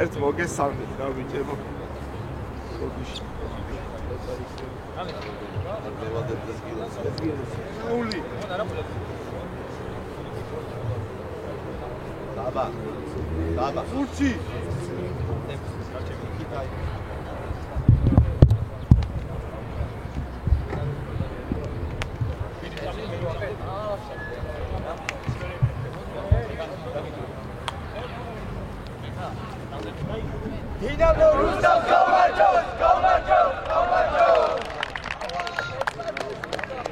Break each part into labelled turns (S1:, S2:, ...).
S1: ერთ მოგესალმეთ რა ბიჭებო. ული. დაბა. სურჩი. Dinamo Rusov, go Marcos!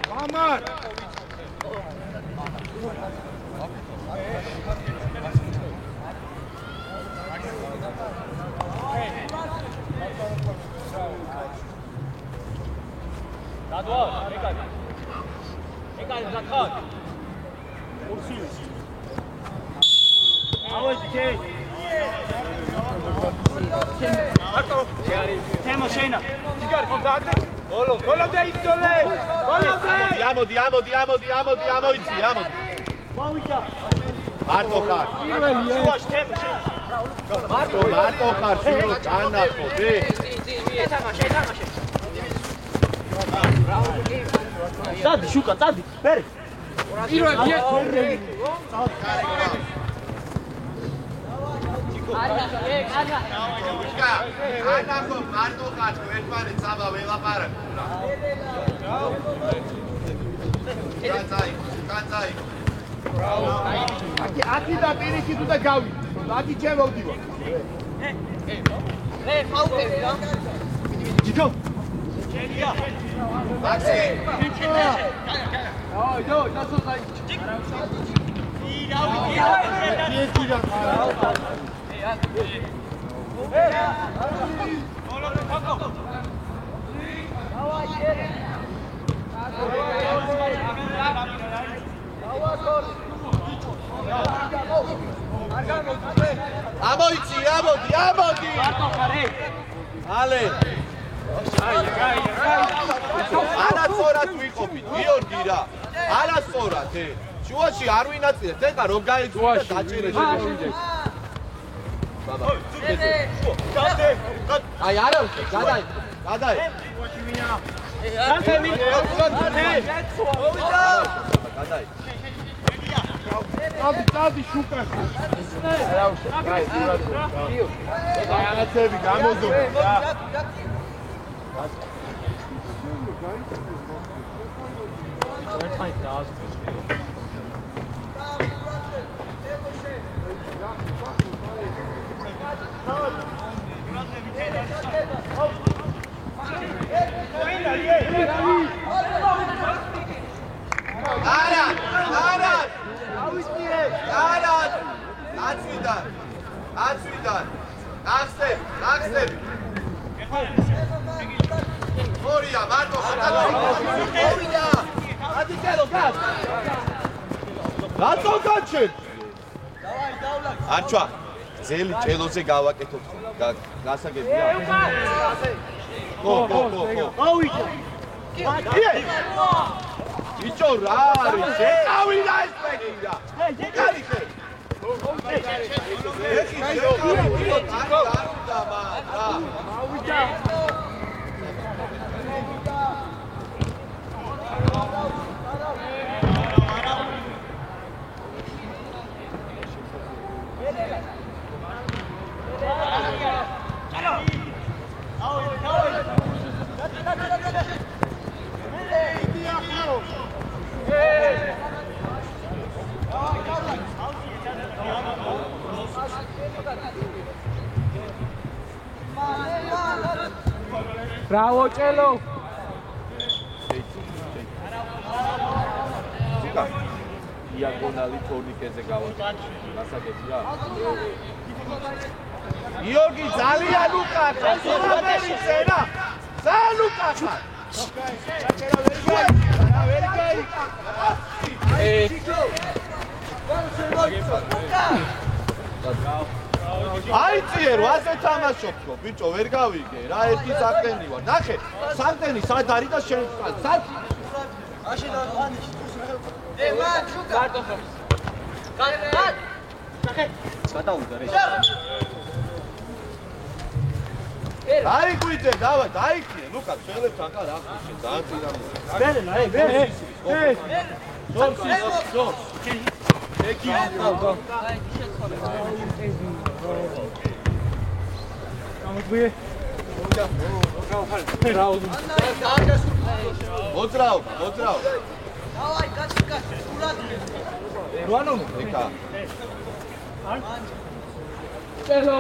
S1: Mamar! Tadi, Shuka, tadi, bere. Aqui da Piriqui do da Gaui. Aqui tinha o Diva. Dico. Maxi. Oh, yo, that's what I. Amoici, amodi. Ale. Ala tu iqopit, Giorgi ra. Ala სწორად, შუაში არ ვინაწილეთ, ეხლა რომ გაიგზავნა დაჭირე შემოვიდეს. ბაბა. აი არა, გადაი. გადაი. Tadi Shuka. Agacemi, gamozo. Atsvidan. Axteb. Moria, Marco, Moria. Adikelo, gaz. Rato gaჩენ. Archva. ძელი ჭელოზე გავაკეთოთ. გასაგებია. Go. Ავიჯა. ბიჭო რა არის? შეკავიდა ეს პეკინდა. შეკავიდა. Bravo, Chelo! Diagonali torniqueze გავაკეთე. გასაგებია. Giorgi ძალიან უკაცა, სულაბერი წერა. ძალიან უკაცა. Ai ციერ, ასე თამაშობო, ბიჭო, ვერ გავიგე, რა ერთი საყდენი ვარ. ნახე, საყდენი სად არის და შენ სად? აშენ ანიშ. მან შუკა. მარტო ხომ. გან. ნახე. გადაუდა რე. დაიკვიძე, დავაი, დაიქნე. ლუკა, შეგლებს ახლა რა ხარ შენ? ძალიან წინამორ.
S2: ბერე, ბერე.
S1: ზორ. ეკი.
S2: გამოგვიე.
S1: მოძრაო.
S3: Давай, качка, аккуратно.
S2: რუანო.
S1: ეკა.
S2: წერო.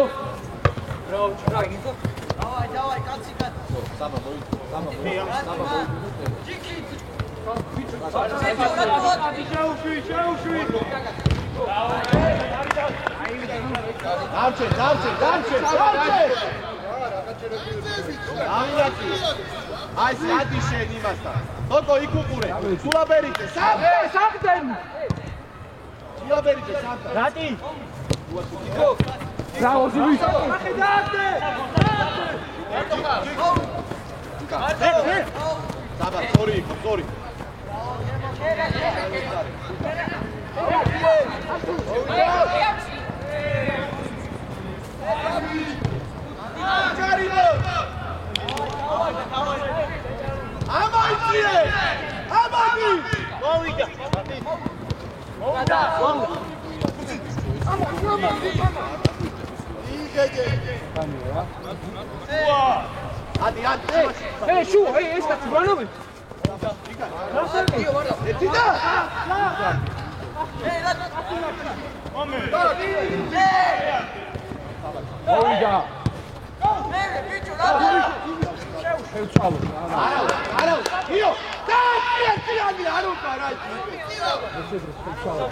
S3: Давай, качка.
S1: სამა მოიწ.
S3: Дикий.
S2: შეუშვი.
S1: დამჩე. ამიათი. აი სადი შენ იმასთან. თოკო იქ უყურე. სულაბერიძე,
S2: საფდენ.
S1: სულაბერიძე სამთან.
S2: რატი? რაოზივი. ახე დააგდე.
S1: დაბა, სორი. ამაი! მოვიდა. ადი.
S2: შუ, ეს კაცი რანოვი?
S1: ეთიდა.
S2: მოვიდა. შევწალო.
S1: არა. იო. დაიწყიანი არ უკა რა ის.
S2: ესე დრო შევწალო.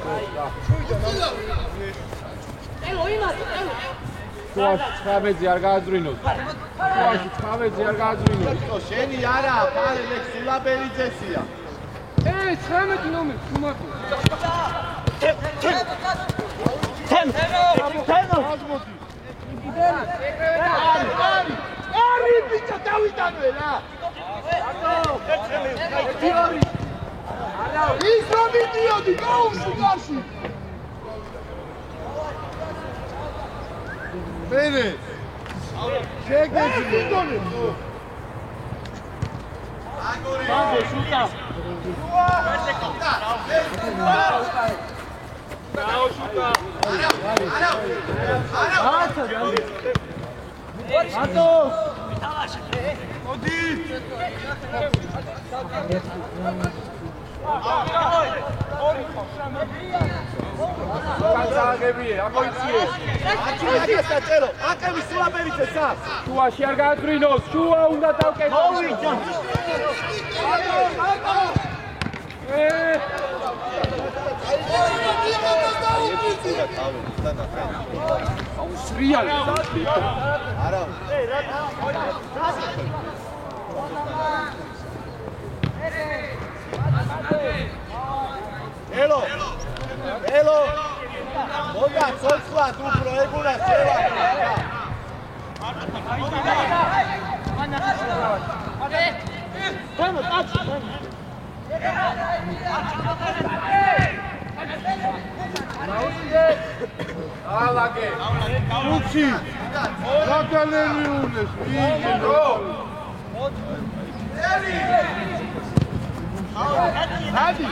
S2: შუაში 19 არ გააძვრინოს.
S1: შენი არა, ფარელექ სულაბერიძესია.
S2: 19 ნომერი თუმაკო.
S1: არი ბიჭო დავიტანვე რა. ის რომ მიდიოდი გაუშვი გარში. მერე შეგეძინე.
S2: ბანკო შუტა.
S1: აკები სულაბერიძე სას.
S2: შუაში არ გააძვრინოს. შუა უნდა დავკეთო. მოვიდა. აუსტრიალი.
S1: არა. ელო. მოგა ცოცხლად უფრო ეგუნა შევა.
S2: ალაგე.
S1: ლუქსი. რაკალერი უნეს. ვიგო. ადი.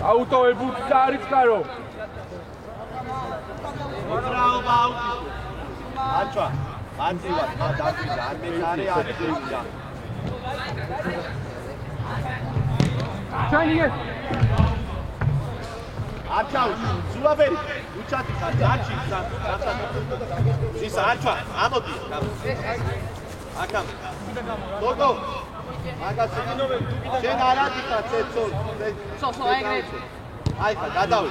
S2: აუტოებუთ დაარიცხარო.
S1: მოძრაობა აუტო. აჩვა. ანტივა, დაგვიდა, არ მეცარე აქტივია.
S2: ჩაინიგე.
S1: აჩაუ, სულაბერი, უჩათი ხარ, დაჩი, ისა აჩვა, ამოდი. აკამ. გოგო. მაგას შენ არ ადიხა ცეცო.
S3: სოფო ეგრეთ.
S1: აი ხა, გადავე.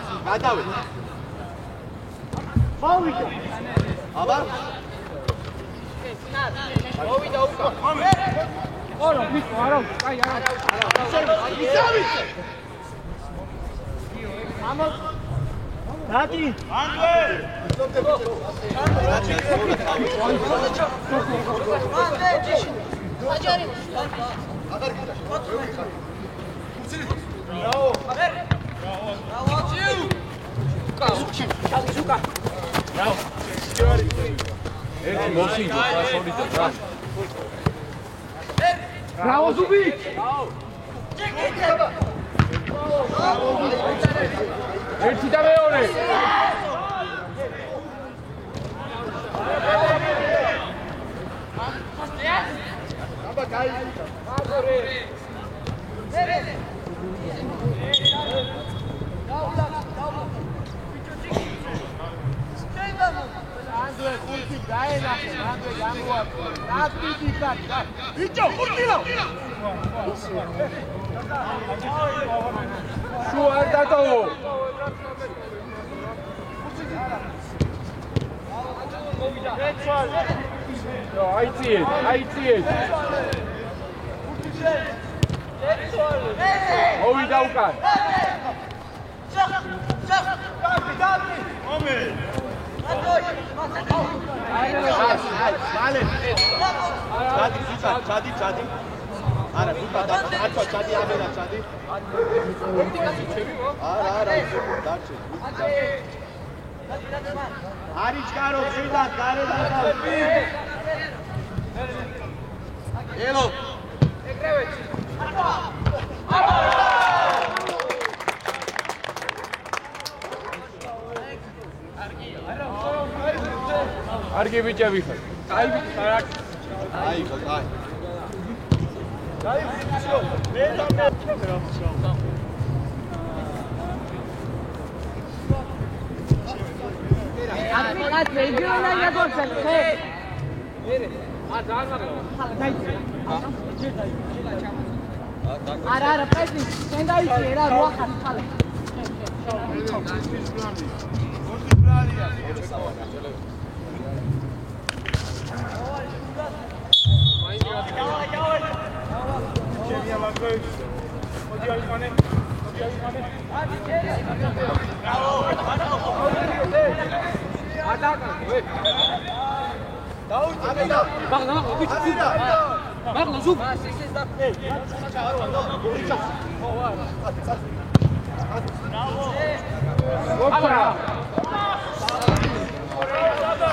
S2: მოვიდა.
S1: აბა
S3: მოვიდა უკა.
S2: ორო, მიქო, არა, აი, არა.
S1: ისავიცე.
S2: რატი?
S3: აჯარი.
S2: ერთი მოსინჯო, სოლიდო, რა. ბრავო ზუბი! ერთი და მეორე. აბა გაი. მაგორე. ანდრე ხუთი დაენახე, ანდრე გამოაქვს. დაკრიტიკა. ბიჭო, ხუთიო. შუ არ დატოვო. აიციეთ. მოვიდა უკან.
S1: ჩადი. არა, თუკა დაწვა ჩადი ამენა ჩადი. არა, დარჩე. არის კარო შვილად გარედან. ელო. ეგრევეჩი.
S2: კარგი ბიჭები ხარ. კაი ბიჭი ხარ.
S1: აი.
S2: კაი ბიჭო. მე და მე.
S3: აკაც რეგიონალ გაგორცელ ხე. არა, პრესი, შენ დაიჭირე რა 8 ხალხი ხალხი.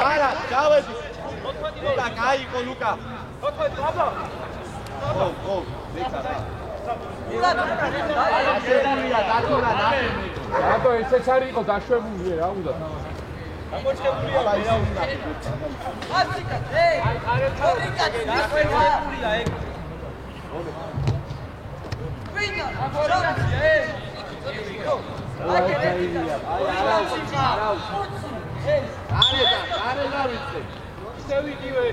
S1: არა, ჩავედი. ლუკა, გაიყო ლუკა. ო, ლეკა.
S2: რატო ესეც არ იყო დაშვებული რა უნდა?
S1: გამოჩებულია რა უნდა.
S3: აციკა, დაშვებულია ეგ. ვინა,
S1: არა ვიცი.
S2: შევიდივე.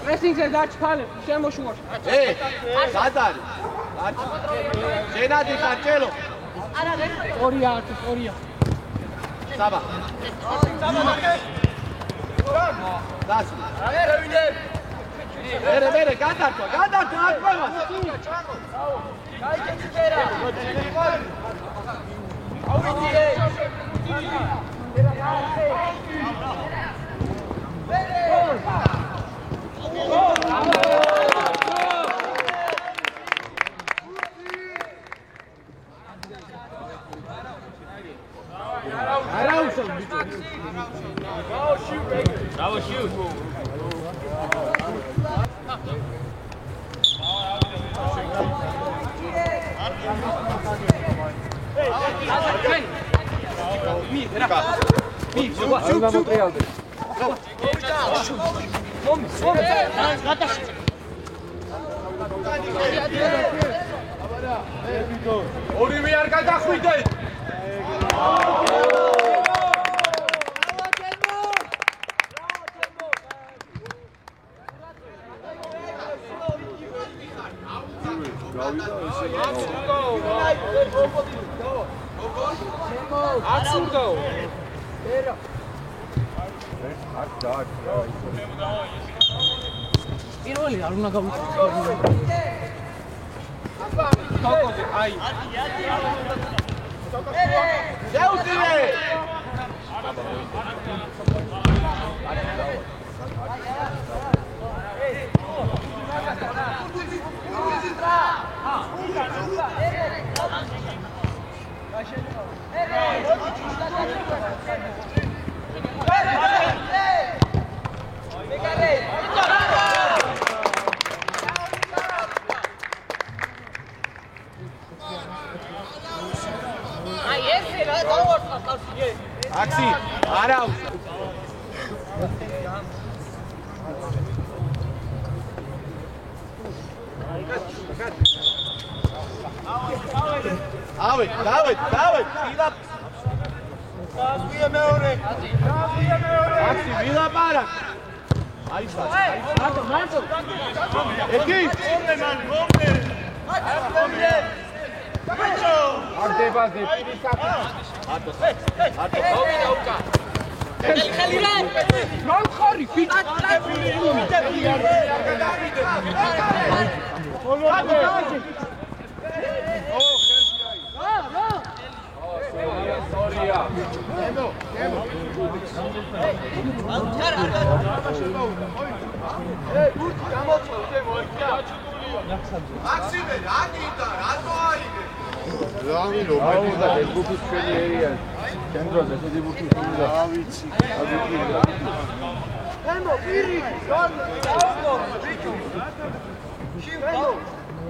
S2: პრესინგზე დაჩქალე, შემოშუარ.
S1: სად არის? შენადი ხარჯელო.
S3: ორია არის, ორია.
S1: საბა. დასი. მერე გადართვა, აკმევა.
S3: გაიგეთ ფერა. აუვიდიე.
S2: Bravo shoot. ორივე არ გადახვიდეთ.
S3: პირველი არ უნდა გავიწევ.
S2: აი.
S1: შეუძლია. Aksi, არა უშო. დავეთ. დაგვია მეორე. აქსი ვილაპარაკ. აი სა. მარტო. ეკი. მომნე.
S2: არდებაზე
S1: ატო.
S3: მოვიდა უკან. ხელი რა.
S2: ნახარი ფიჭი
S1: აქსიმე რა გინდა რატო აიგე
S2: აუდა გუფის ფერიერია კენდროზე ესეთი ბურთი ხუნდა რა ვიცი ემო პირი დაუგო ბიჭო შიმო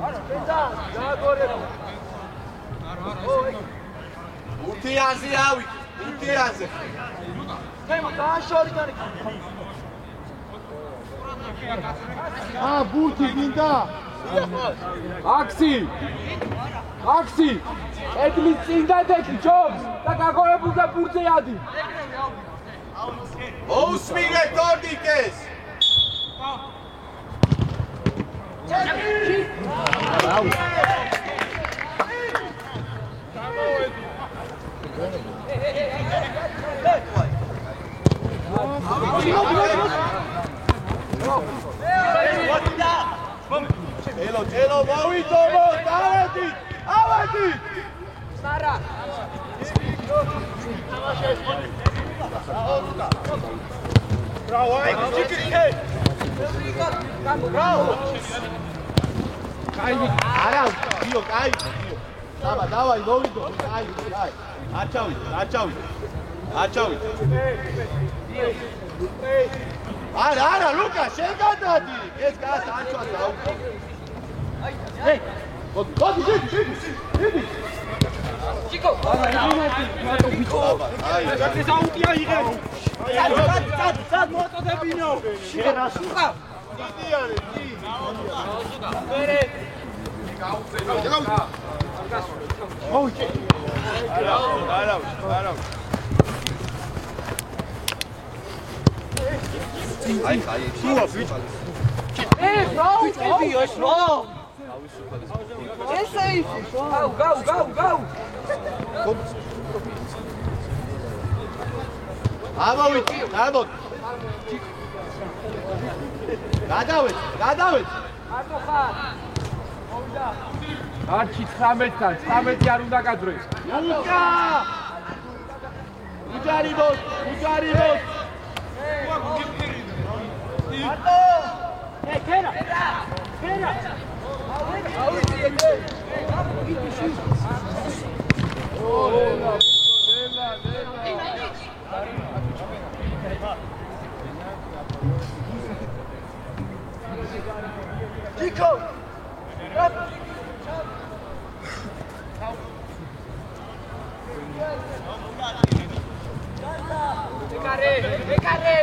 S2: არა პედა დააგორე
S1: უთიაზე ავი უთიაზე
S3: ემო დააშორი გარი
S2: ბურთი გინდა აქსი ედმის წინ დადექი ჯობს და გაგორებულდა ბურთზე ადი
S1: მოუსმინე თორდიკეს ელო მოვიდომო დავედი ავედი
S3: სარა
S1: ბრავო აი ჩიკრიკე ბრავო კაი არა დიო კაი დავაი მოვიდო კაი აჩავი არა ლუკა შენ გადადი ეს გას აჩვა დაუგო ეი მოდი დიდი ჩიკო აი ეს აუტია იღე სად მოწოდებინო შენ ასუყა დიდი არის დი ასუყა მერე გაუწევი მოუჭე არა აი შუა ბიჭ
S3: ბრავო ეს რა ეს ის გაუ
S1: ამოვიწი გამოდ გადავეთ
S3: მარტო ხარ მოვიდა
S2: არჩი 19-თან 19 არ უნდა გაძროს
S1: ლუკა უჯარიბოს
S3: მარტო ფერა ავიცი ეთე Chico! Becare!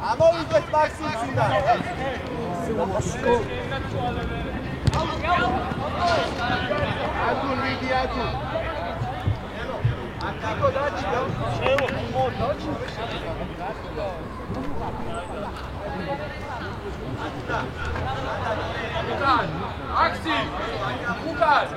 S1: ამოვიდეს მაქსიმსინა აკუნ ვიდი აკუნ
S2: Axi! Łukasz!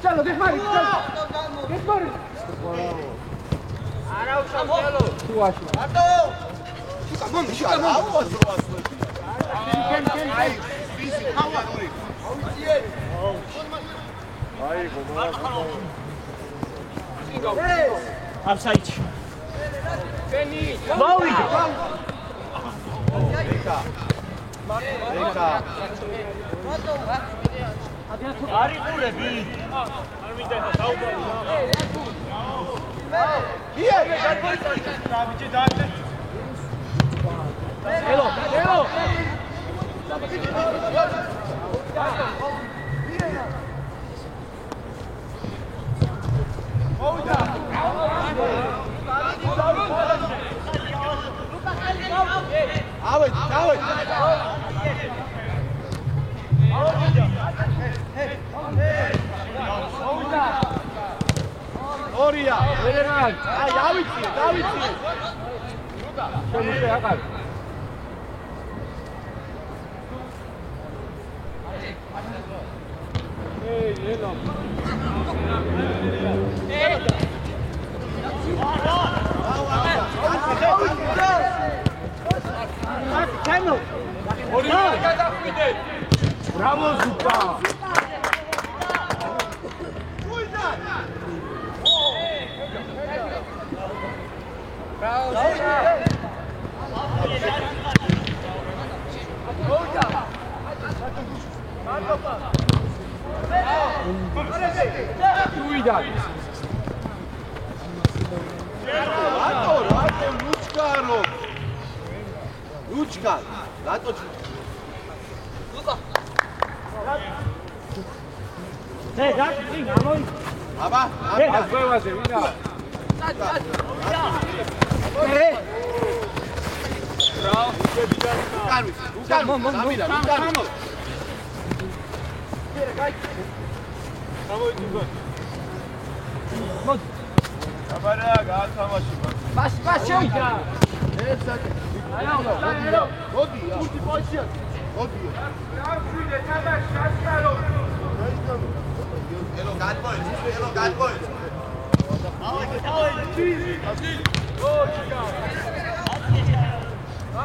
S3: चलो देख मारी देख मारी Offside. Volley. Ari Purebi. Hello, hello.
S1: Orija! Aj, Davici!
S3: Bravo, Zupa!
S1: Lučka! Zato ću... Aba!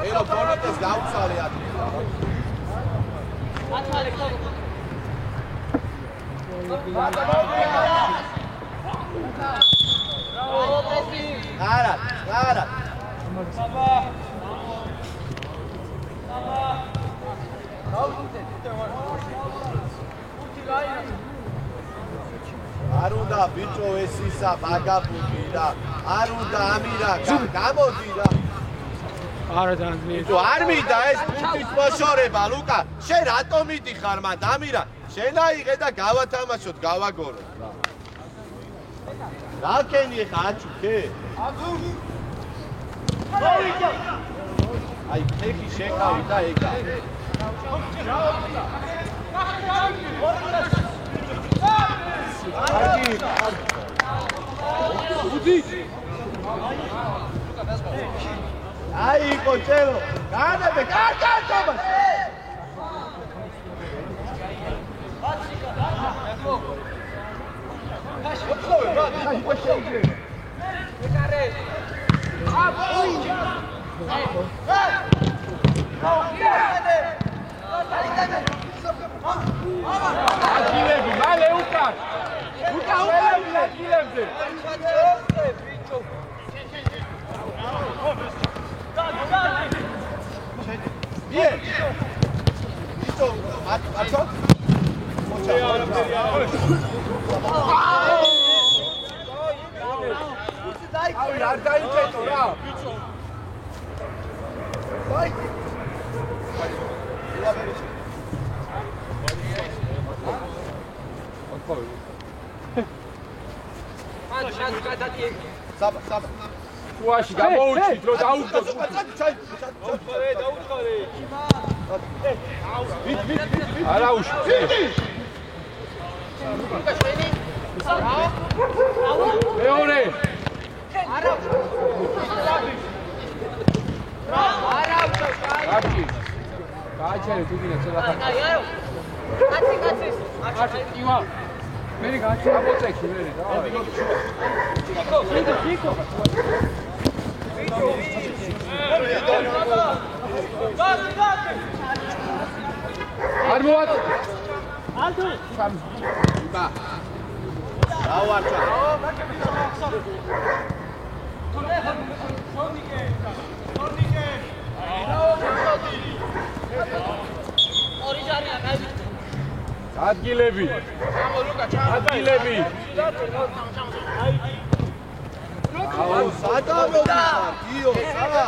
S1: Elo, ponete zgaucali ja ti. Narat. არ უნდა ბიჭო ეს ისა მაგაფუგი და არ უნდა ამირა გამოდი რა
S3: არა დაანძლიე
S1: თუ არ მინდა ეს პუნქტის მოშორება ლუკა შენ რატომ მიდიხარ მანდ ამირა შენ აიღე და გავათამაშოთ გავაგოროთ რა კენი ხა აჩუქე აი ფეხი შეკავი და ეგა Ai, Cochelo! Gáname, gáname!
S2: Vale, Lucas! Lucas,
S1: აცო?
S2: აი არ დაიჭეტო რა.
S1: აი. საბა.
S2: შუაში გამოუჩით რომ დაუდგოთ. არა უშვა. მეორე. აბჭი. გააჩერე თუ გინდა ცოტა ხანი. კაცი. ივა. მე გააჩერე აბოცექი მე რა. ჩიკო. არ მოვატ. ალტო. იბა.
S1: დავარჩა.
S2: ადგილები. ადგილები.
S1: აუ სადავედა. გიო, სადა.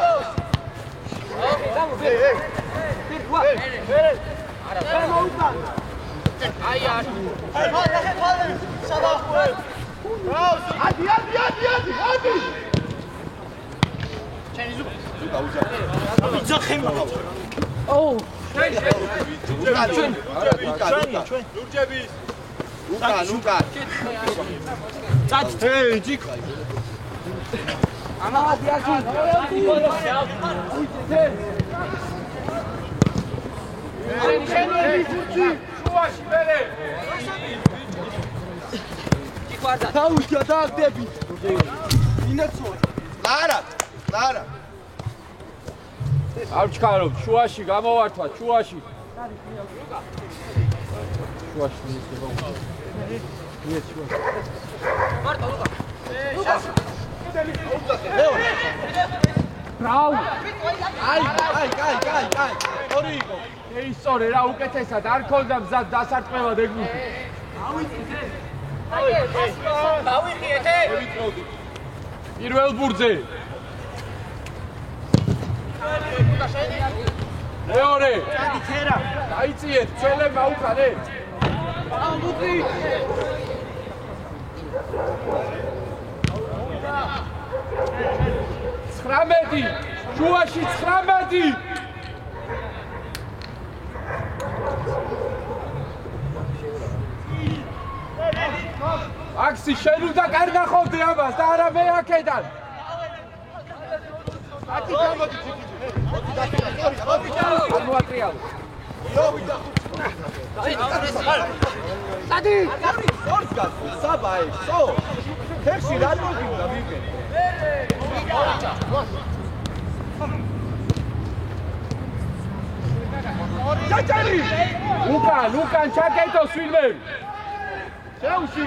S1: ლარა.
S2: ავჩქარობ, შუაში გამოვართვა, შუაში. შუაში მისება. მიეც შუაში. მარტო ლუკა. ბრაუ.
S1: აი. ორი იყო.
S2: ისწორე რა უკეთესად არ ქონდა მზად დასარტყმელად ეგ.
S3: დავიხიეთ ე?
S2: პირველ ბურთზე. მეორე. დაიწიეთ, წველება უკანე.
S3: აუგუპი.
S2: 19. შუაში 19. აქსი შენ უნდა კარგა ხოვდე ამას და არა მე აქედან.
S1: აკი გამოდი ციკი.
S2: არ მოატრიალო.
S3: დადი.
S1: ორს გასულ, საბა ეს, სო. ფერში რა მოგინდა ვიგე?
S2: ჩაჭარი. უკან ჩაკეთოს ვინმე. შეუში.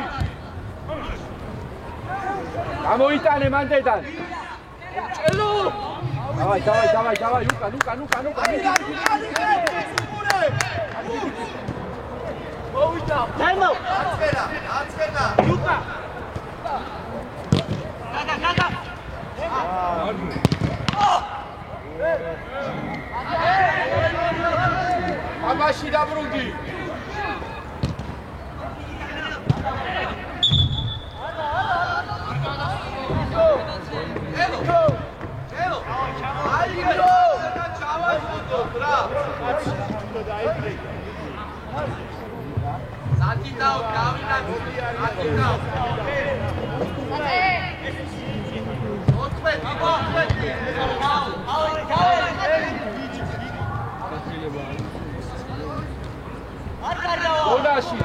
S2: გამოიტანე მანდედან. ჭელო. დავაი, უკან.
S3: მოვიდა. დემო.
S1: აცენა.
S3: ლუკა. გადა.
S2: აბაში დაბრუნდი. ონაში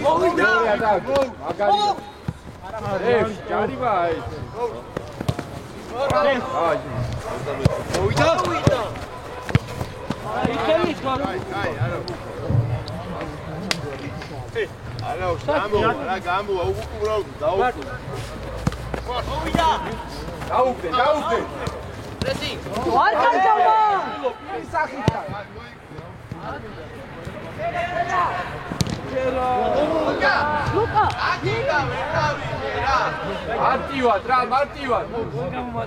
S2: მოვიდა მაგარი ჯარიბა ეს მოვიდა
S3: იტელი სხვა
S1: არა გამო რა გამო უყურავ დაუყურო მოვიდა
S2: დაუგდე.
S3: არ კარგავდა. ლუკა.
S2: მარტივად რა, მარტივად.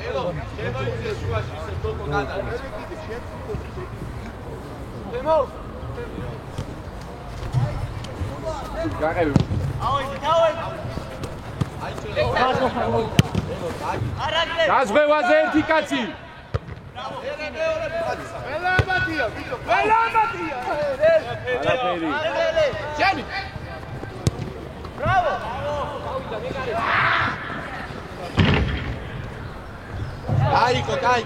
S1: ელო, შემოიძიეს შუაში ისე თოკო გადადის. დემო.
S2: გაყევი. გაზღვევაზე ერთი კაცი.
S1: ველამათია, ბიჭო.
S2: არაფერი.
S1: ჯენი.
S3: ბრავო.
S1: აიკო, კაი.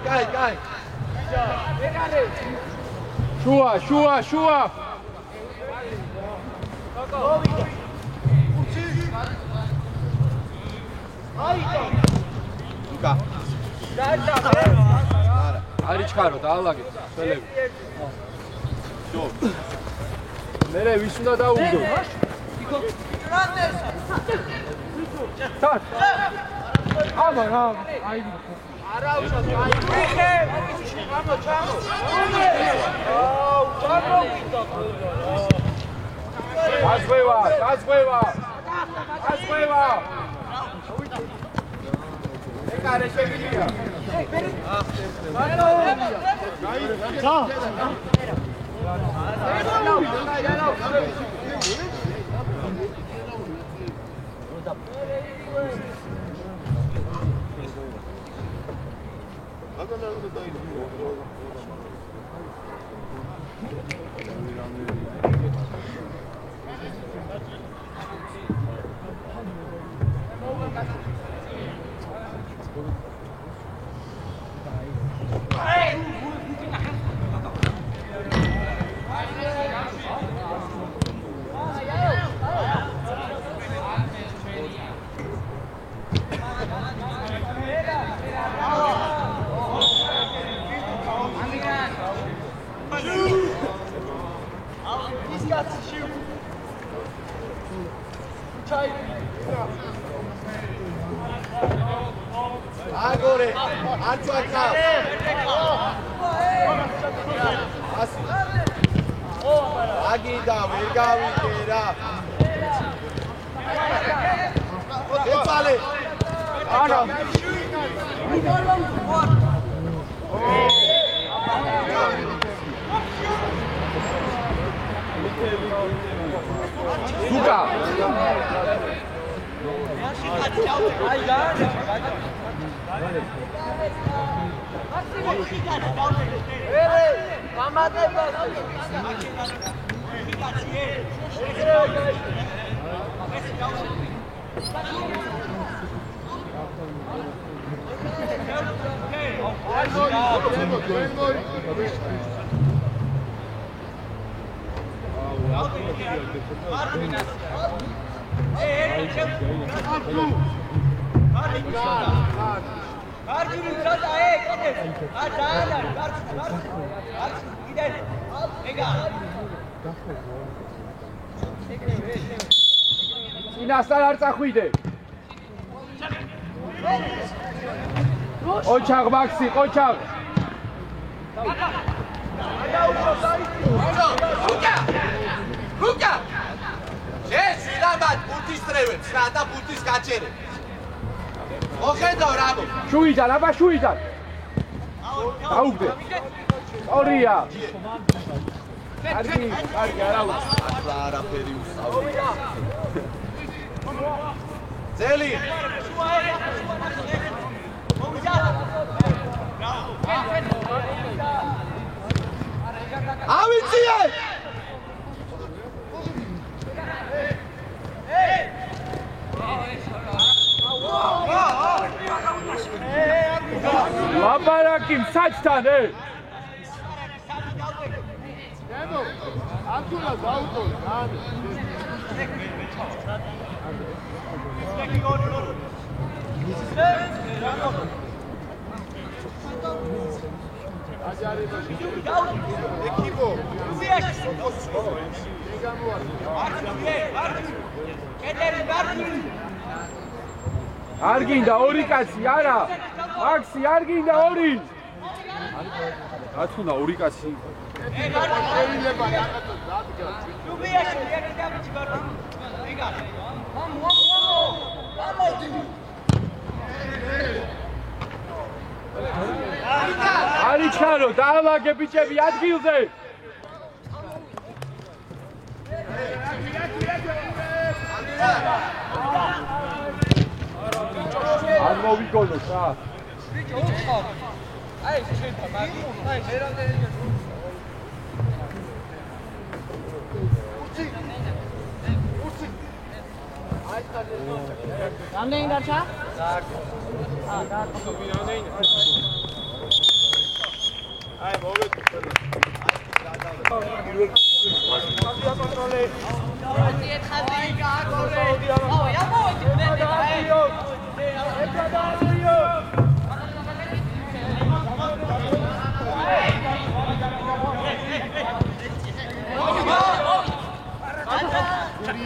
S2: შუა.
S1: ლუკა.
S2: არის ჩქარო, დაალაგეთ. ხელები.
S1: ჯო.
S2: მერე ვის უნდა დაუგდო? აი. გაზღვევა. ეკარე შეგიძლია.
S1: აგორე, არწვაკა. ასი. აგიდა, ვერ გავიგე რა. ეცალე.
S2: არა. Сука! Inastar არ წახვიდე. ოჩაღ მაქსი, ოჩაღ.
S1: Luka! ეს ვიდამად ბუთის წრევებს რა და ბუთის გაჩერებს. მოხედავ რამო.
S2: შუიდან, აბა შუიდან. აუგდე. ორია. კარგი არა
S1: ახლა არაფერი უსწავლი. ძელი. ავიციე!
S2: ლაპარაკი მსაჯთან
S1: დემო, აკულა დაუტო, გაანე. ეკიპო.
S2: არ გინდა ორი კაცი არა მაქსი არ გინდა ორი. გაცუნა ორი კაცი.
S1: შეიძლება რაღაცა დადგა.
S4: Ljubieši, jedan djavić gordo. Iga. Vamo.
S2: არი ჩარო, დაავაგე ბიჭები ადგილზე. არ მოვიგონოთ რა.
S4: Biće uspao. Aj, šita, magi. Aj, šerande.
S3: რამდენი დარჩა?
S1: აი მოვედი.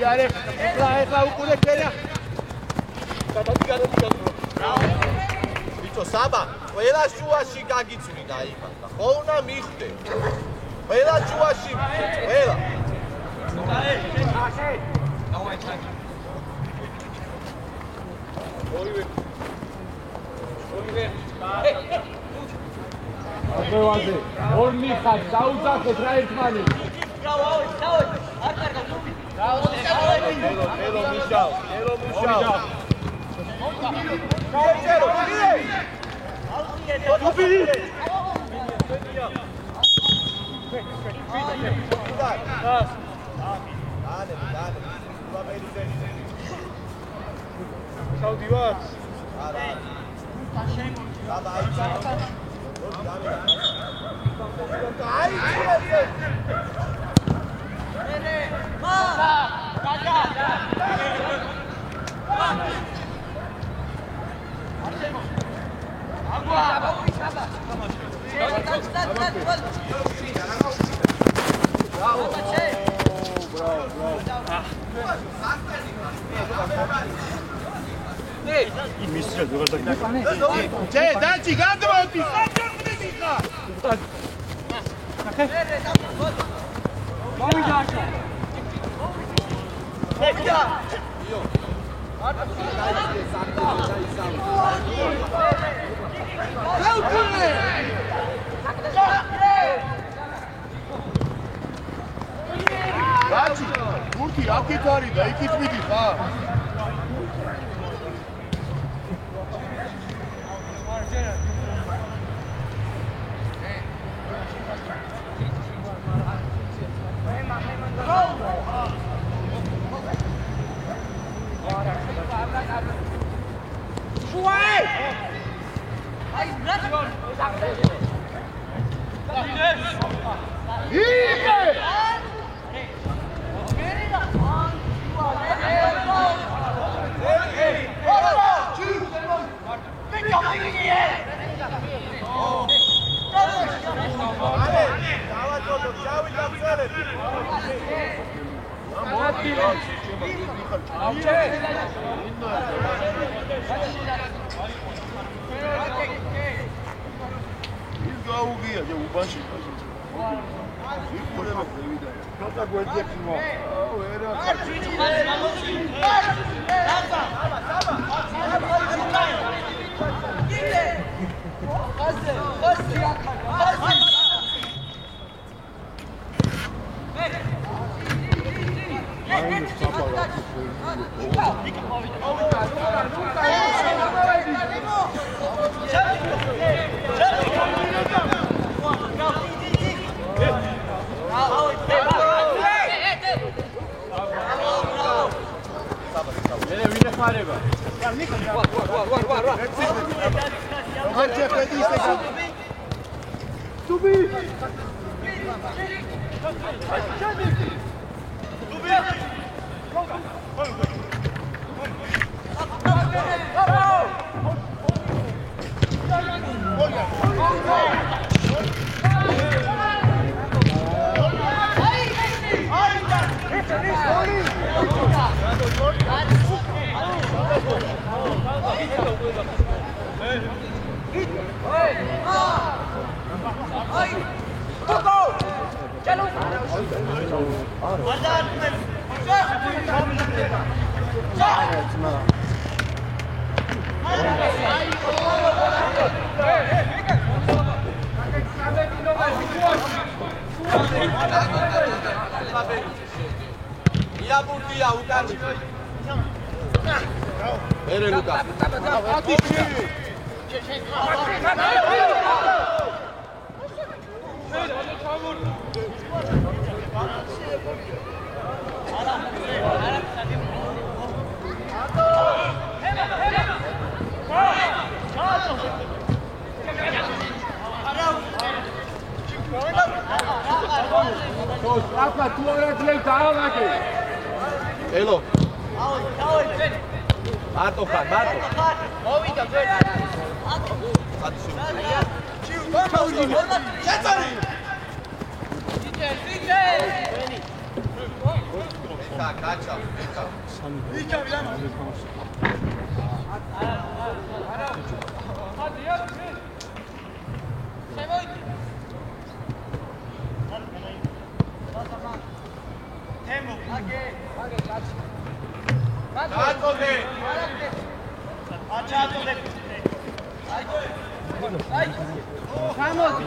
S1: Iare, ეხლა უკუნე ქერია. ბიჭო, საბა, ყველა შუაში გაგიწვი დაიფანტა. ხო უნდა მიხდე. ყველა შუაში, ყველა.
S2: აბევაზე, ორ მიხარ, დაუძახეთ რა ერთმანი.
S1: Elo Michel. Chero, Daci, gadoti! Daci, urki, akit ari da, ikit vidi, pa. იაბურდია უკანი. ერე ლუკა.
S2: Rafa, tu ora direita, aqui.
S1: ელო. მარტო ხარ, მარტო.
S4: მოვიდა ძველი.
S1: შეწარი.
S4: DJ.
S1: კაჩა.
S4: ვიჩა ვიდან? თემო. აგე კაცი.
S1: აწოდე.
S4: აჩა აწოდე. აი. გამოდი.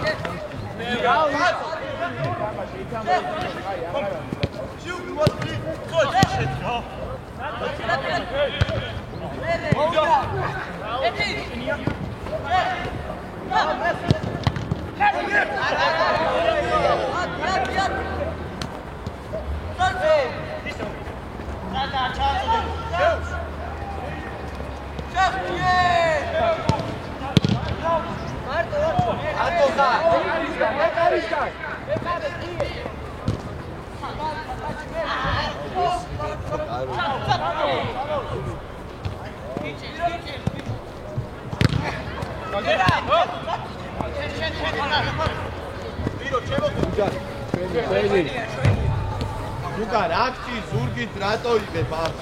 S1: უკან აქცი ზურგით რატო იღებ ამ?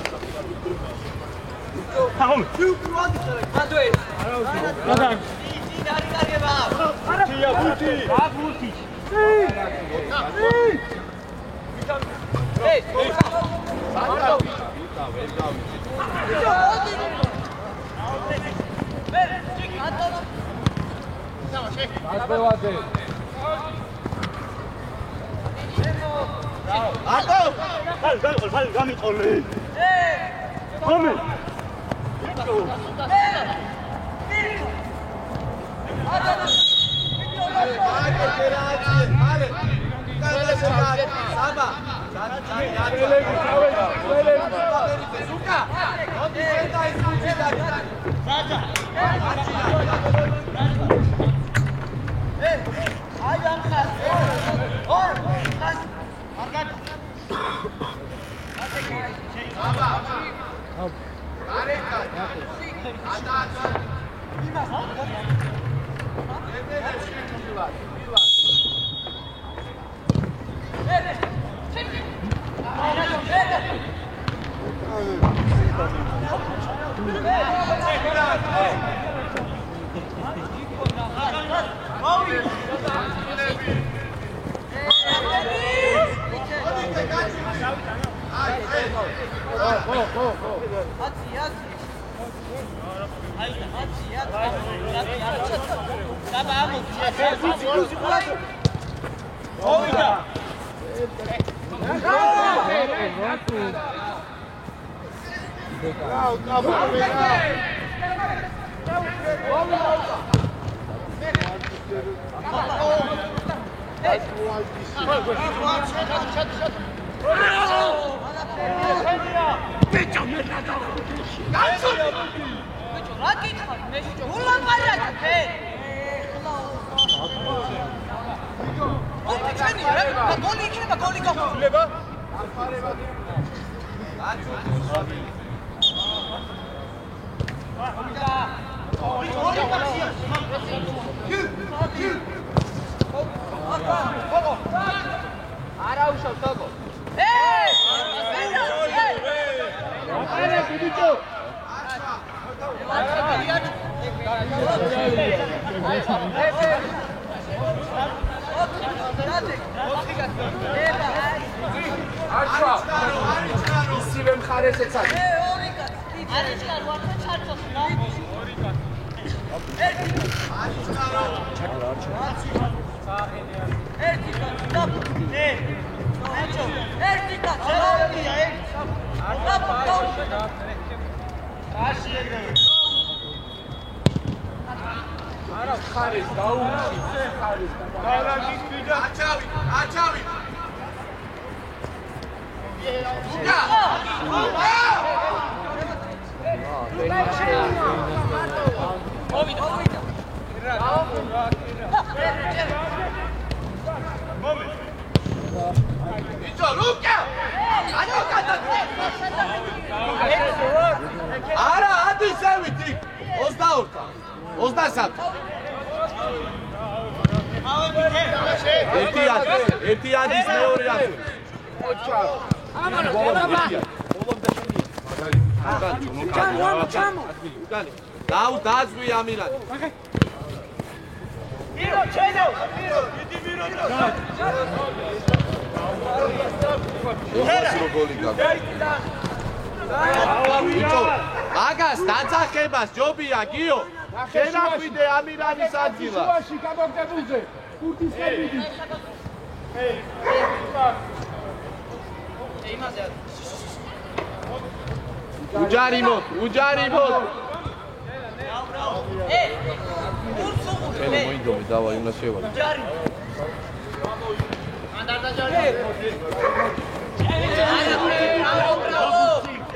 S1: არა, ადის ზევით იქ. 22-თან. 23. ერთი ადის მეორე ადის. დაუ დაზვი ამირანი. აგას დაწახებას ჯობია გიო. შენახვიდე ამირანის ადგილას.
S2: შუაში გამოგდებულზე. კურთის კებიდი.
S1: უჯარი მოთ. ელი მოინდომე დავა იმას შევარ.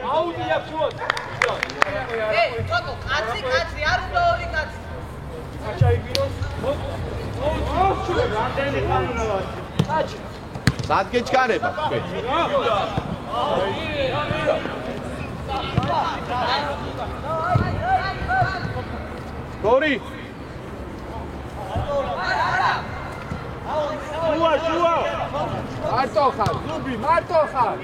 S4: აუდია ფუოთ.
S5: თოკო, კაცი, არ უნდა ორი კაცი.
S1: სად გეჩქარება თქვენ? გორი შუა
S2: მარტო ხარ ზუბი მარტო ხარ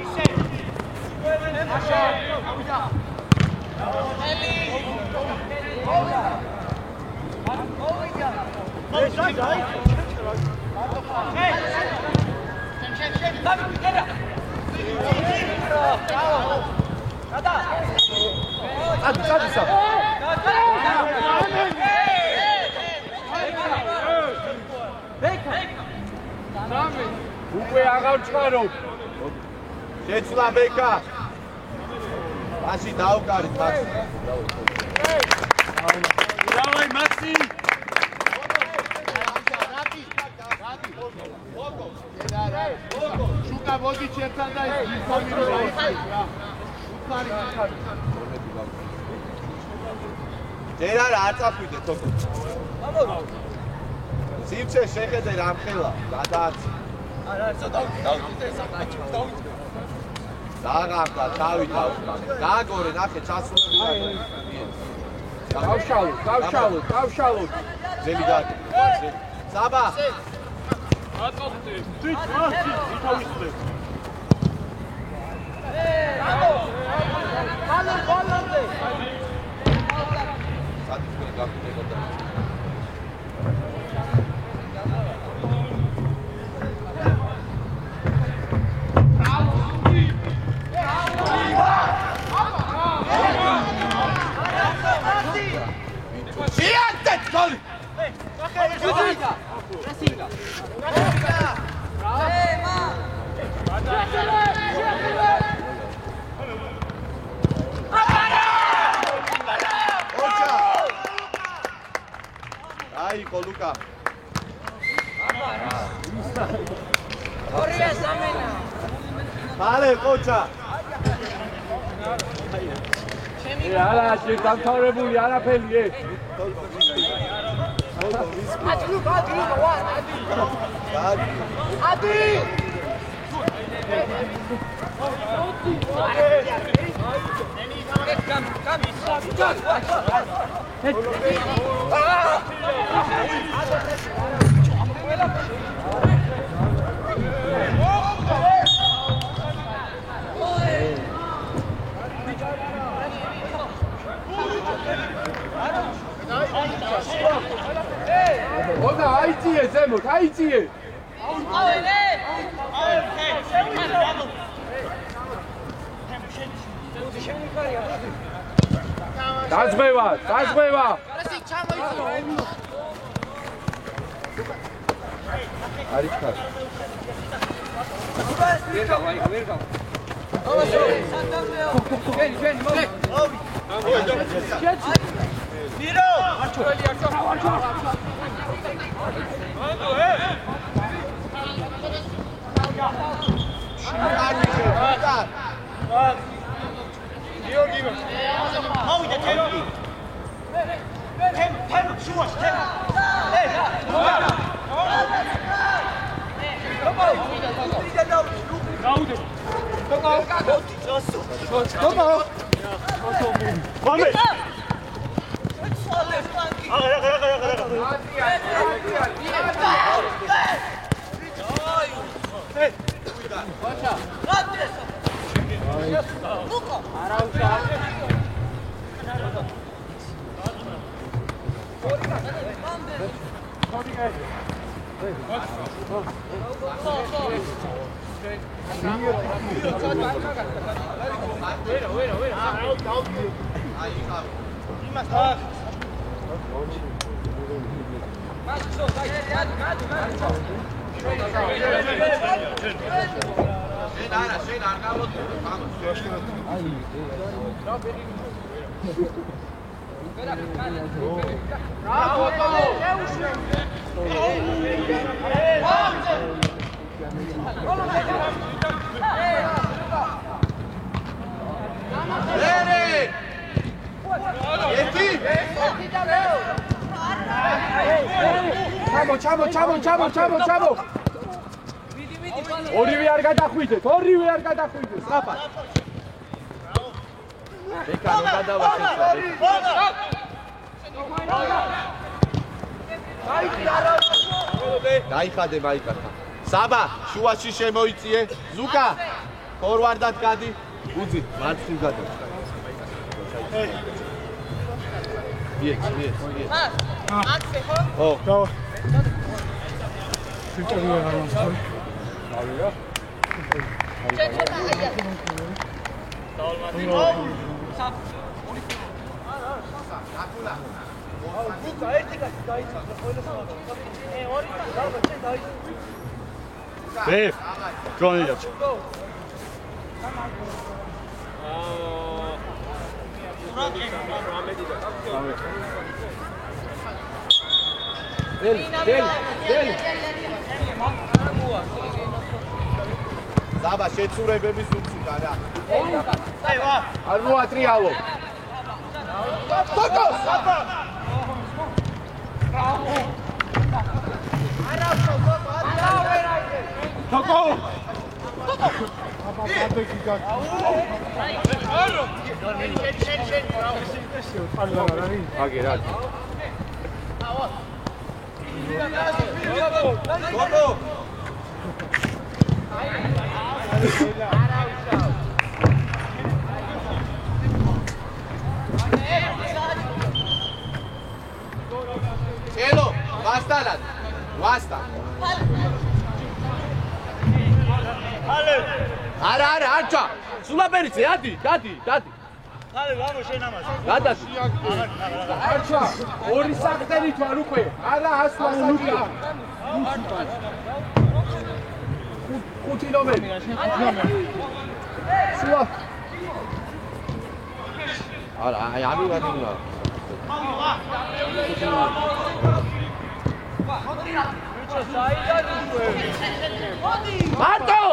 S2: უკვე აღარ ჩქარო
S1: შეცვლა ბეკა მაშინ დაუკარით მაქსი
S2: დავაი მაქსი შუკა მოდი ჩემთან და ის გიფამირო რა
S1: ჯერ არა არ წახვიდე თოკო სივრცე შეხედე რამხელა გადააცი დაღამდა თავი დააგორე ნახე ჩასულები
S2: დავშალოთ
S1: ძელი გააკეთე საბა
S2: აწოდე თვით მასი ითავისწრე
S5: ბალანზე
S1: სადიწყე გაკეთებოდა აიყო ლუკა
S5: ორია სამენა
S1: მალე ყოჩა
S2: არა დამთავრებული არაფერი
S5: ადი
S2: ოდა აიწიე ზემოთ აიწიე დაზღვევა. არის ხარ.
S4: ვერ გავა. ჩვენ მოდი. მირო! არჩო. ჩამო. ორივე არ გადახვიდეთ. საფა.
S1: ეკანო გადავახეცა. დაიხადე მაიკათა. საბა, შუაში შემოიწიე. ზუკა, ფორვარდად გადი. უძი, მარცხნივ გადი. მიეც.
S5: აქ ხო?
S1: ო.
S2: სიტყვია არ მოსწონს. ავია.
S1: ბეფ, ჯონიჯა. დელი. ზაბა შეცურებების უციდა რა.
S2: არ მოატრიალო.
S1: ტოკოს!
S2: თოკო! აგერად.
S1: ელო, ვასტანად. ვასტა. არა, არჩა. სულაპერიძე, დადი.
S6: ხალე ვამო შენ ამას.
S1: გადადი.
S2: არჩა, ორი საფრთხელი თვალ უკვე. არა ასლა ლუკა. ხუთი ნომერი. სულა.
S1: არა, აი ამივადგინა. მარტო!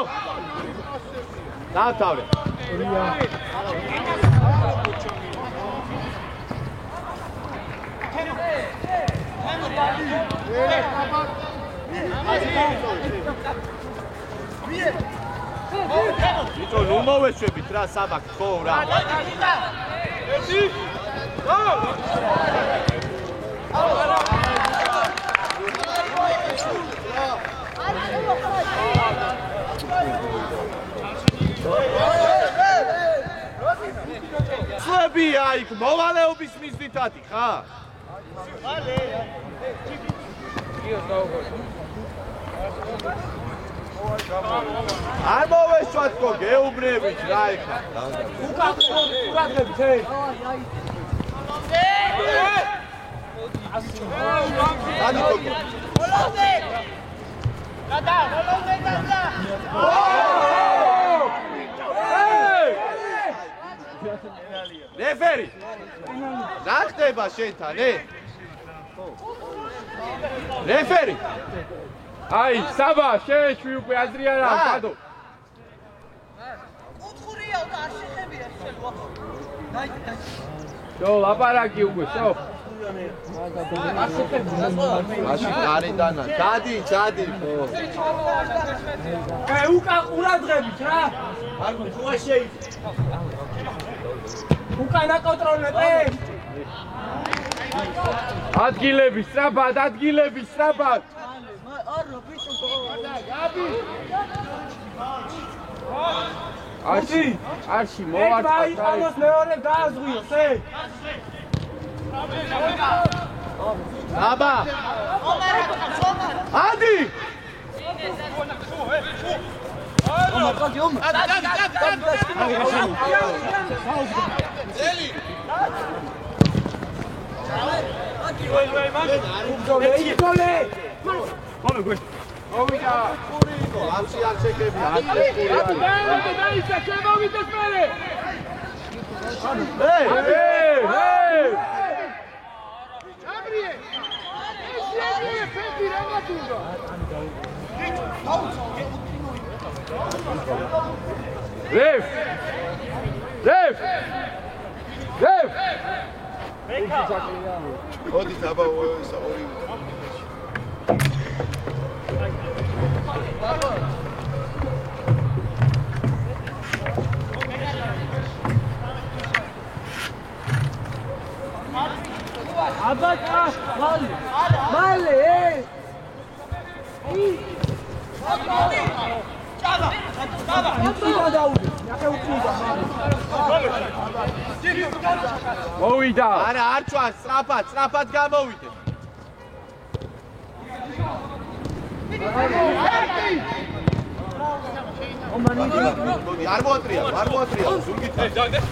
S1: დათავრე. ვიტო ნუ მოვეშვებით რა საბაკ ხო რა. სვებია იქ მოვალეობის მიზნითათი ხა? არ მოვეშვათ ხო გეუბნებით რა ეხა. უკაკურათებს დადი თოკო. რეფერი. რა ხდება შენთან, რეფერი.
S2: აი, საბა, შეეშვი უკვე აზრი არა, გადო.
S5: უთხურია და არ შეხებია შენო.
S2: შო, ლაპარაკი უკვე, შო.
S1: მაშინ გარედანა. დადი.
S4: კაი, უკან ყურადღებით რა.
S6: მარკო, ხოა შეიძლება.
S4: უკან აკონტროლებ.
S2: ადგილები სწრაფად. არში მოვარდა.
S4: აი, ამას მეორე დააზღვიოს,
S1: აბა. ადი.
S2: Ref!
S1: ოდი დაბა ისა ორი.
S4: აბაკა, მალე.
S2: მოვიდა.
S1: არა, არ ჩვას, სწრაფად გამოვიდე. მოდი, არ მოატრია.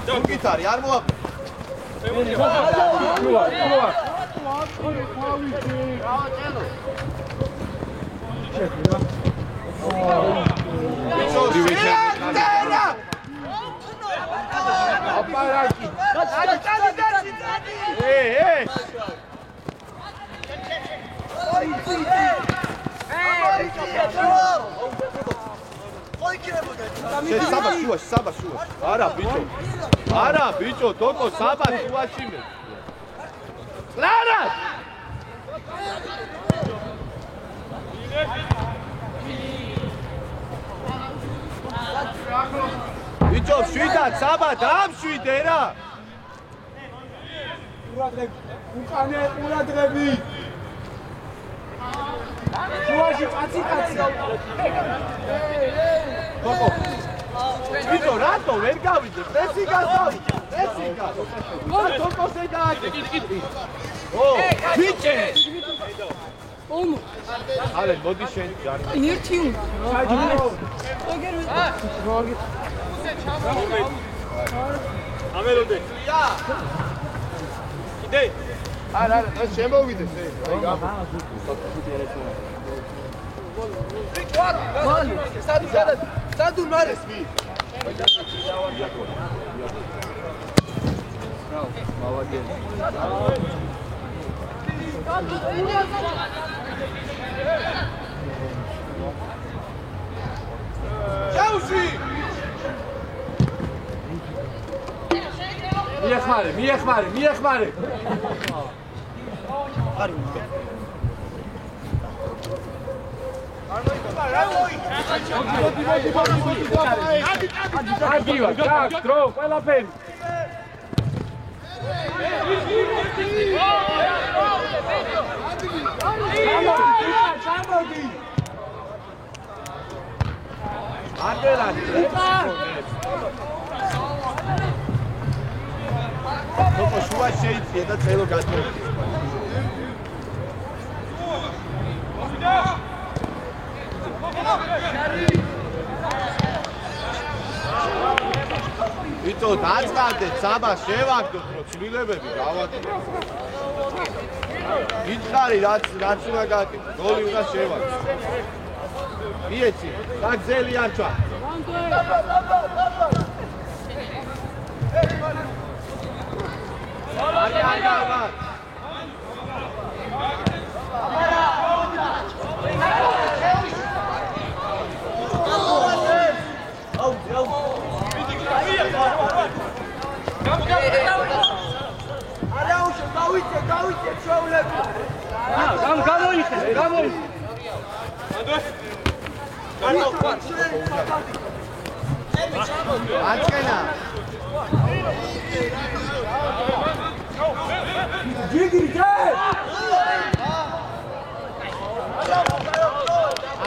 S1: ზურგით არის, არ მოაყ.
S2: აპარაკი.
S1: საბა შუაში. არა, ბიჭო, თოკო, საბა შუაში მე. ლარა! ბიჭო, შვიდად, საბა, დამშვიდე რა!
S4: ყურადღები. შუაში კაცი.
S1: თოკო. ბიჭო, რატო ვერ გავიდე? პრესინგას გავიდე. თოკოსე გააკეთე. ბიჭე! Ale, მოდი შენ ჯარი.
S3: ერთი უნდა.
S6: ამელოდე. კიდე.
S1: არა, ეს შემოვიდეს ეს. სადუ მარეს მი. Chelsea!
S2: მიეხმარე. აგივა, გაკ, დრო, ყველაფერი.
S4: ჩამოდი.
S1: ანდელანი. თოკო შუა შეიძლება და წელო გადმოვიდეს. ვიტო ბიჭო, დაწყავდეთ, საბა შევაგდოთ, რომ ცვლილებები გავაკეთოთ. გითხარი, რაც უნდა გაკეთო, გოლი უნდა შევაგდოთ. მიეცი, გაგზელი არ ჩვა.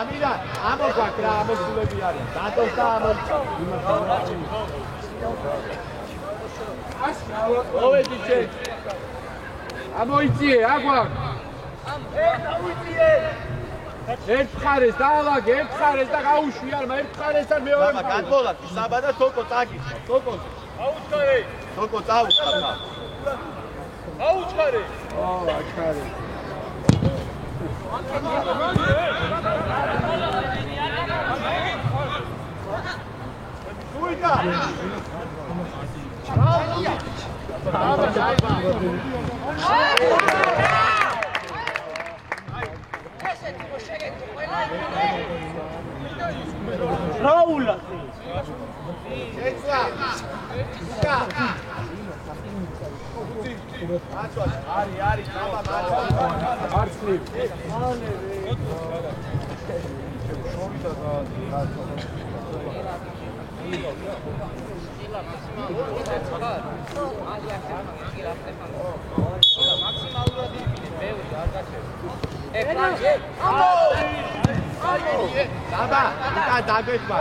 S1: ამირა, ამოგვაქვს რა, ამოსულები არის. დადოს და მოვედიჩე.
S2: ამოიწიე, აგვაქვს. ერთ ხარეს დაალაგე, ერთ ხარეს და გაუშვი არმა, ერთ ხარესთან მეორე.
S1: აბა, გადმოლაკი, საბა და თოკო წაგიხდა. თოკოზე.
S4: აუჩქარე.
S1: თოკო წაუხდა.
S4: აუჩქარე.
S2: აჩქარე.
S1: გუიდა.
S6: რაულა.
S1: ეცვა. ისა. აცვა, არის, აბა,
S2: არცლი.
S1: აბა, იტა დაგეჭმა.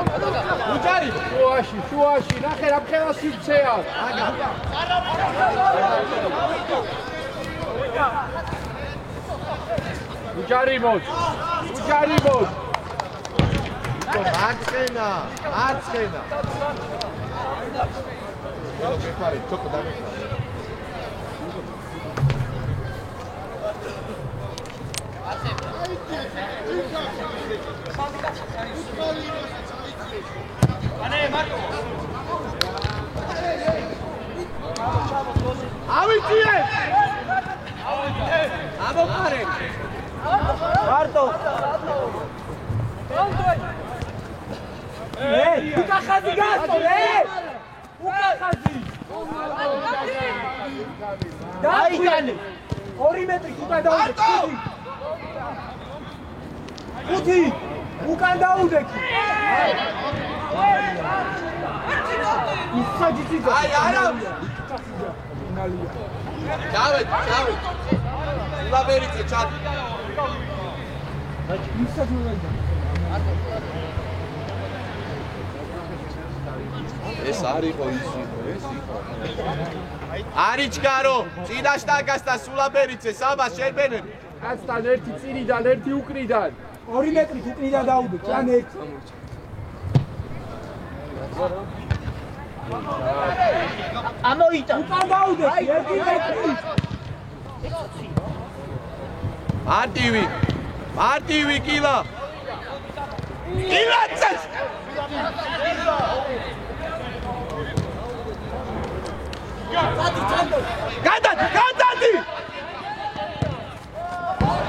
S1: უჯარი,
S2: შუაში, ნახე რა ფხელა სივრცეა.
S1: აგა.
S2: უჯარი მოც. უჯარი მოც.
S1: მარცხენა, მარცხენა. გეხარი, თოკო დაგეჭმა. ავიწიე!
S6: ამოყარე. მარტო. უკახაზი გასწო, უკახაზი. დაიგანი. 2 მეტრი უკან დაუდექი. ხუთი. უკან დაუდექი. ისაჯიცი.
S1: აი, არა. ჩავედ. ლაბერიძე ჩადი. ეს არისო ის ეს იყო. არიჩკარო, წინაშტაკას და სულაბერიძე საბა შერბენები.
S2: კაცთან ერთი წინიდან, ერთი უკრიდან.
S6: 2 მეტრით უკნიდან დაუდექი, ან 1. ამოიტა. უკან დაუდექი 1 მეტრი.
S1: მარტივი კილა. კილაცეს. გადადი.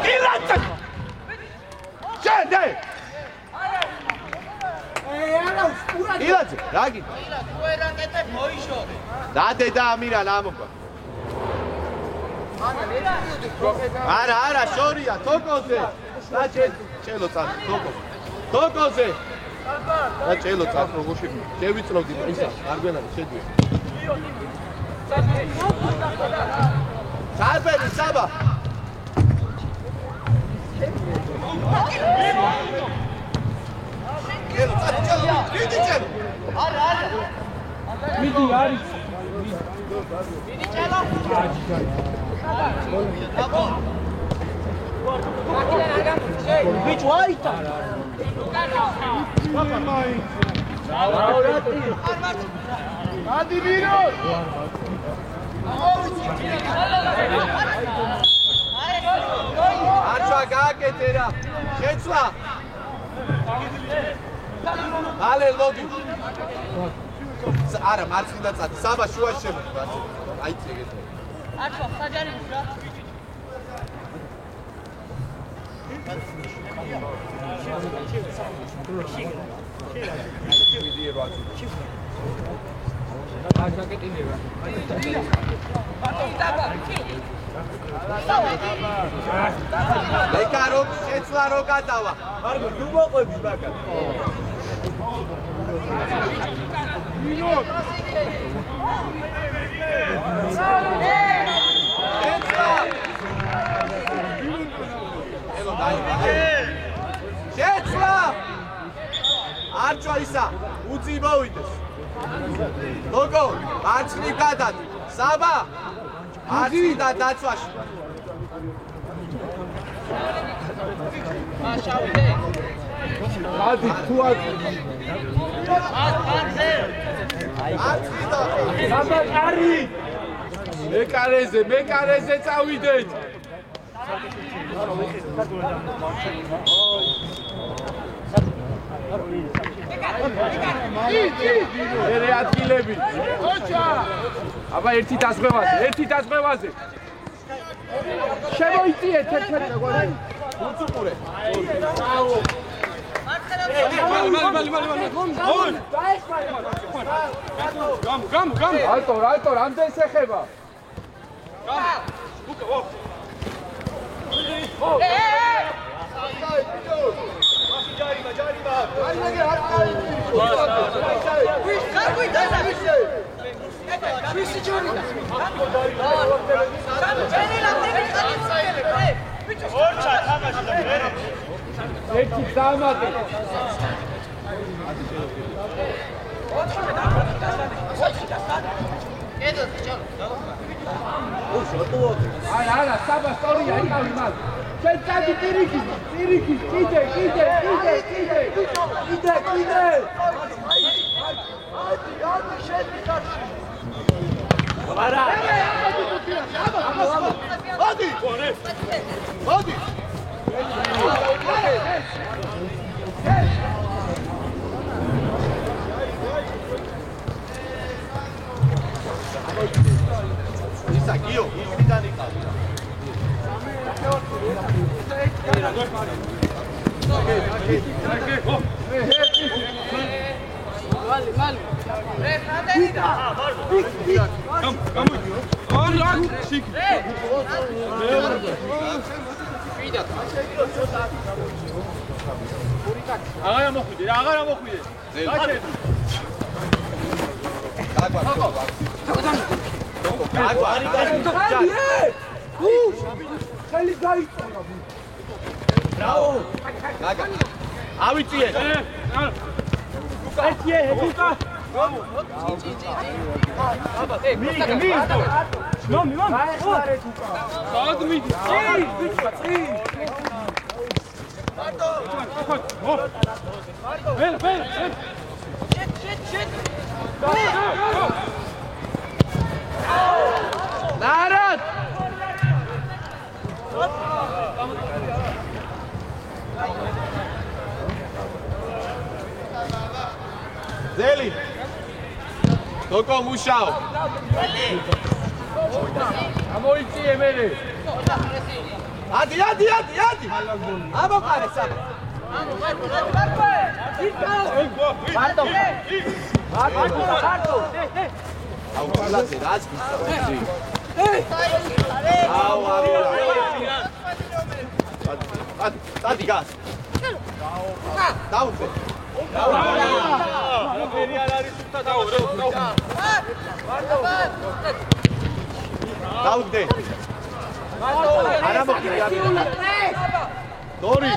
S1: კილაცეს. შენდე. კილაცე, რაგი.
S5: უერაკეთებ მოიშორე.
S1: დადე და ამირან ამოგვა. არა, შორია, თოკოზე. და ჩელო წარ, თოკოზე. და ჩელო წარ, როგორ შევიწროვდი ისა, არ გვენარი, შედიო. სარბენი, საბა. ჩელო, მიდი ჩელო.
S5: არა.
S6: მიდი არის.
S5: მიდი ჩელო.
S6: ბიჭო აიტა.
S2: Adi Miros!
S1: არჩვა გააკეთე რა. შეცვლა. ალე ლოგი. არა, მარცხნიდან წადი. საბა შუაში შემოდი. აი ეგეთო.
S5: არჩვა საჯარი რა.
S1: ლეკარო შეცვლა რო გადავა.
S4: მარგო თუ მოყვები ბაკა.
S1: შეცვლა. არჩვა ისა, უძი მოვიდეს. ლოგო, მარცხნივ გადად. საბა. არჩვიდა დაცვაში.
S5: მაშავიდე.
S2: Adi, tu adi.
S1: არჩვიდა.
S6: საბაკარი
S2: მეკარეზე წავიდეთ. ერე ადგილები. ოჩა! აბა ერთი დასწევაზე. შემოიწიეთ ერთ-ერთი გვარი.
S1: უწუყურე.
S2: ალტო, რამდენი შეხება? ერთი დამატე. არა, საბა სწორია, იკავი მას. შენ წადი პირიქი, კიდე.
S4: ადი შენ მიხარში.
S1: არა. მოდი. ისა გიო, ისიდან იყავი.
S5: მალი. რე, ხანდენიდა.
S2: გამოიძიო. არა, შიკ. აღარა მოხვიდე.
S6: ხელი გაიწონა
S1: ბრავო. გაგა. ავიწიე.
S6: ერთიე ეკუკა ნომი აეხარე თუკა
S2: სადმი
S1: ნარად. ზელი. დოკო მუშაო.
S2: გამოიწიე მერე.
S1: ადი. ამოყარე საბა. მარტო. აუ კლასე რაც გისწავლე. აუ. ადი გას. დაუწე.
S2: ფერი არ არის უთა დაო.
S1: დაუგდე. არა მოკიდე. დორი.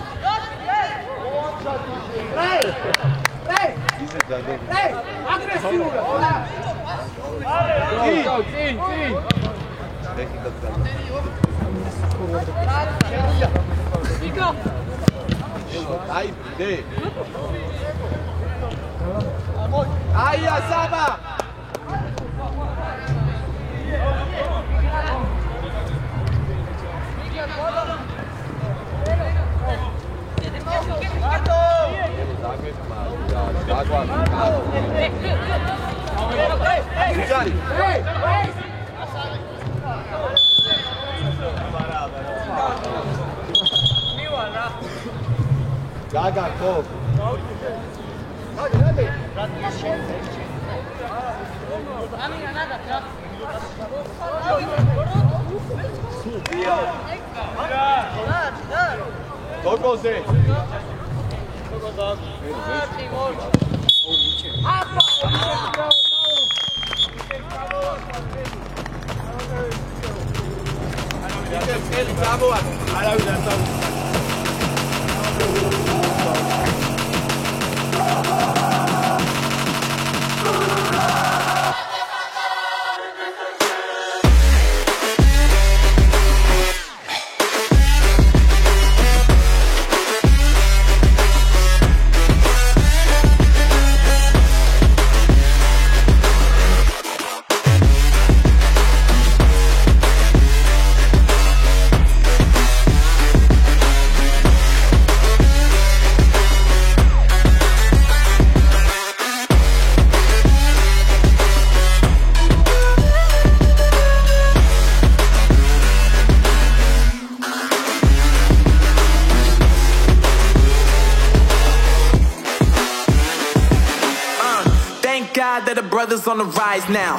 S6: აგრესიულია
S2: წინ
S1: აი დე აია საბა Gaga, טוב. Toco se.
S7: That the brothers on the rise now.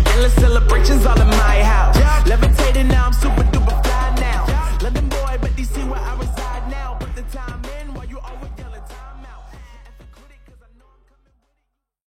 S7: Endless celebrations all in my house. Levitating now, I'm super duper fly now. London boy, but DC where I reside now. Put the time